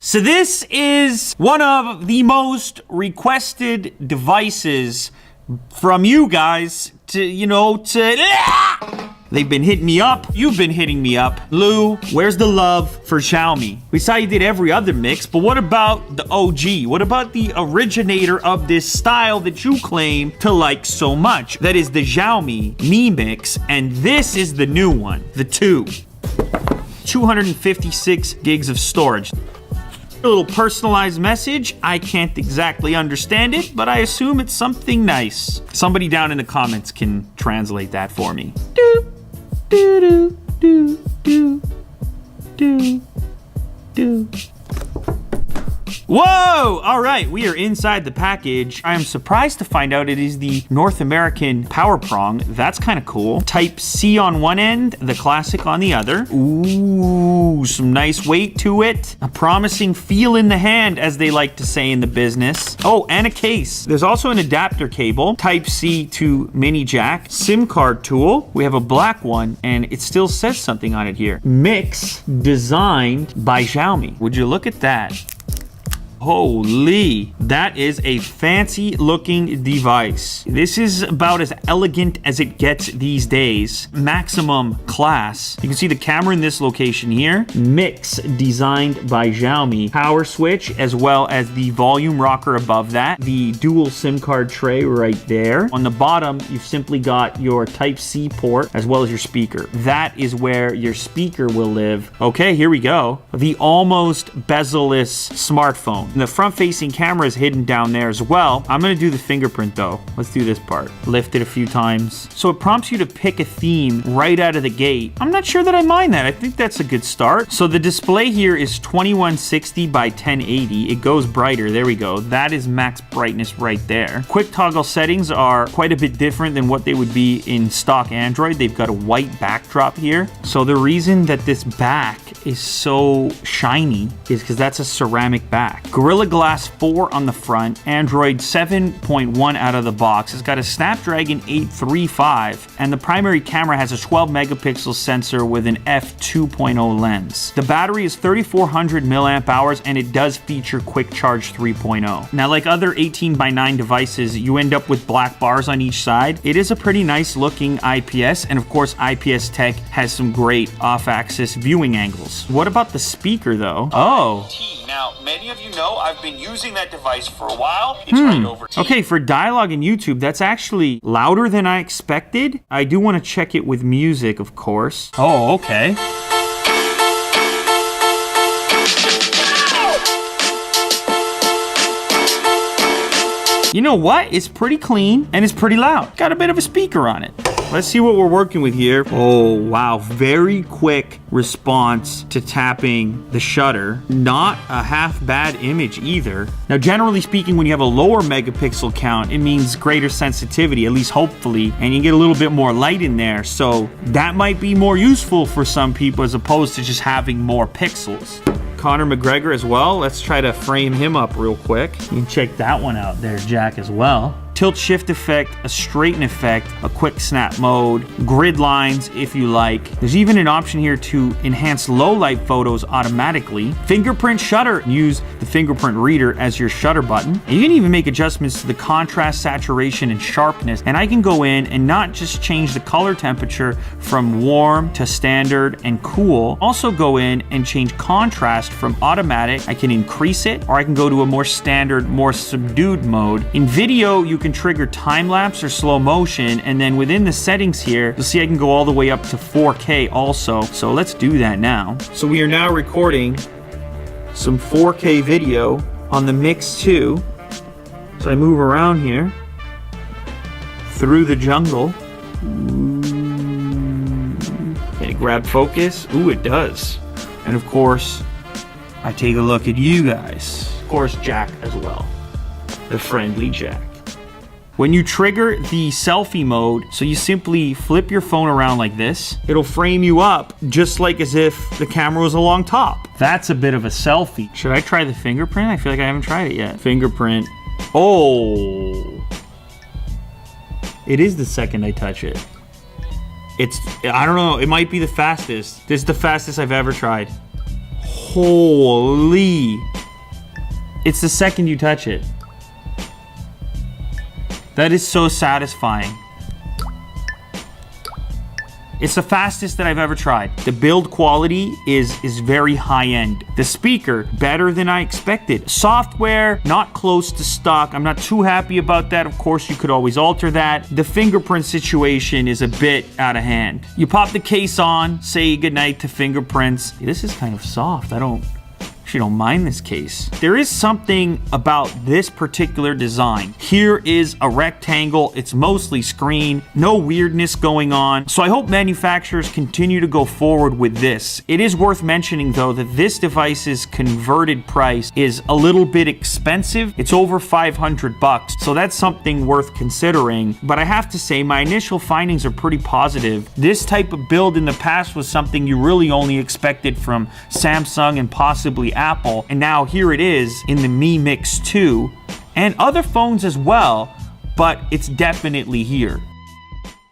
So this is one of the most requested devices from you guys They've been hitting me up. You've been hitting me up. Lou, where's the love for Xiaomi? We saw you did every other mix, but what about the OG? What about the originator of this style that you claim to like so much? That is the Xiaomi Mi mix, and this is the new one, the 2. 256 gigs of storage. A little personalized message. I can't exactly understand it, but I assume it's something nice. Somebody down in the comments can translate that for me. Do, do, do, do, do, do, do. Whoa! All right, we are inside the package. I am surprised to find out it is the North American power prong. That's kind of cool. Type C on one end, the classic on the other. Ooh, some nice weight to it. A promising feel in the hand, as they like to say in the business. Oh, and a case. There's also an adapter cable, Type C to mini jack, SIM card tool. We have a black one, and it still says something on it here. Mix designed by Xiaomi. Would you look at that? Holy, that is a fancy looking device. This is about as elegant as it gets these days. Maximum class. You can see the camera in this location here. Mix designed by Xiaomi. Power switch as well as the volume rocker above that. The dual SIM card tray right there. On the bottom, you've simply got your Type C port as well as your speaker. That is where your speaker will live. Okay, here we go. The almost bezel-less smartphone. And the front-facing camera is hidden down there as well. I'm gonna do the fingerprint though. Let's do this part. Lift it a few times. So it prompts you to pick a theme right out of the gate. I'm not sure that I mind that. I think that's a good start. So the display here is 2160 by 1080. It goes brighter. There we go. That is max brightness right there. Quick toggle settings are quite a bit different than what they would be in stock Android. They've got a white backdrop here. So the reason that this back is so shiny is because that's a ceramic back. Gorilla Glass 4 on the front, Android 7.1 out of the box. It's got a Snapdragon 835, and the primary camera has a 12 megapixel sensor with an f2.0 lens. The battery is 3400 milliamp hours, and it does feature Quick Charge 3.0. Now, like other 18:9 devices, you end up with black bars on each side. It is a pretty nice looking IPS, and of course, IPS tech has some great off-axis viewing angles. What about the speaker though? Oh. Now, many of you know I've been using that device for a while. It's right over T. Okay, for dialogue in YouTube, that's actually louder than I expected. I do want to check it with music, of course. Oh, okay. You know what? It's pretty clean and it's pretty loud. Got a bit of a speaker on it. Let's see what we're working with here. Oh, wow. Very quick response to tapping the shutter. Not a half bad image either. Now, generally speaking, when you have a lower megapixel count, it means greater sensitivity, at least hopefully, and you get a little bit more light in there. So that might be more useful for some people as opposed to just having more pixels. Conor McGregor as well. Let's try to frame him up real quick. You can check that one out there, Jack, as well. Tilt shift effect, a straighten effect, a quick snap mode, grid lines if you like. There's even an option here to enhance low light photos automatically. Fingerprint shutter, use the fingerprint reader as your shutter button. You can even make adjustments to the contrast, saturation, and sharpness. And I can go in and not just change the color temperature from warm to standard and cool. Also go in and change contrast from automatic. I can increase it, or I can go to a more standard, more subdued mode. In video, you can trigger time-lapse or slow motion, and then within the settings here, you'll see I can go all the way up to 4K also. So let's do that now. So we are now recording some 4K video on the Mix 2. So I move around here through the jungle. Okay, grab focus. Ooh, it does. And of course, I take a look at you guys. Of course, Jack as well. The friendly Jack. When you trigger the selfie mode, so you simply flip your phone around like this, it'll frame you up just like as if the camera was along top. That's a bit of a selfie. Should I try the fingerprint? I feel like I haven't tried it yet. Fingerprint. Oh. It is the second I touch it. I don't know, it might be the fastest. This is the fastest I've ever tried. Holy. It's the second you touch it. That is so satisfying. It's the fastest that I've ever tried. The build quality is very high end. The speaker, better than I expected. Software, not close to stock. I'm not too happy about that. Of course, you could always alter that. The fingerprint situation is a bit out of hand. You pop the case on, say goodnight to fingerprints. This is kind of soft. I actually don't mind this case. There is something about this particular design. Here is a rectangle. It's mostly screen. No weirdness going on. So I hope manufacturers continue to go forward with this. It is worth mentioning though that this device's converted price is a little bit expensive. It's over $500, so that's something worth considering. But I have to say my initial findings are pretty positive. This type of build in the past was something you really only expected from Samsung and possibly Apple, and now here it is in the Mi Mix 2 and other phones as well, but it's definitely here.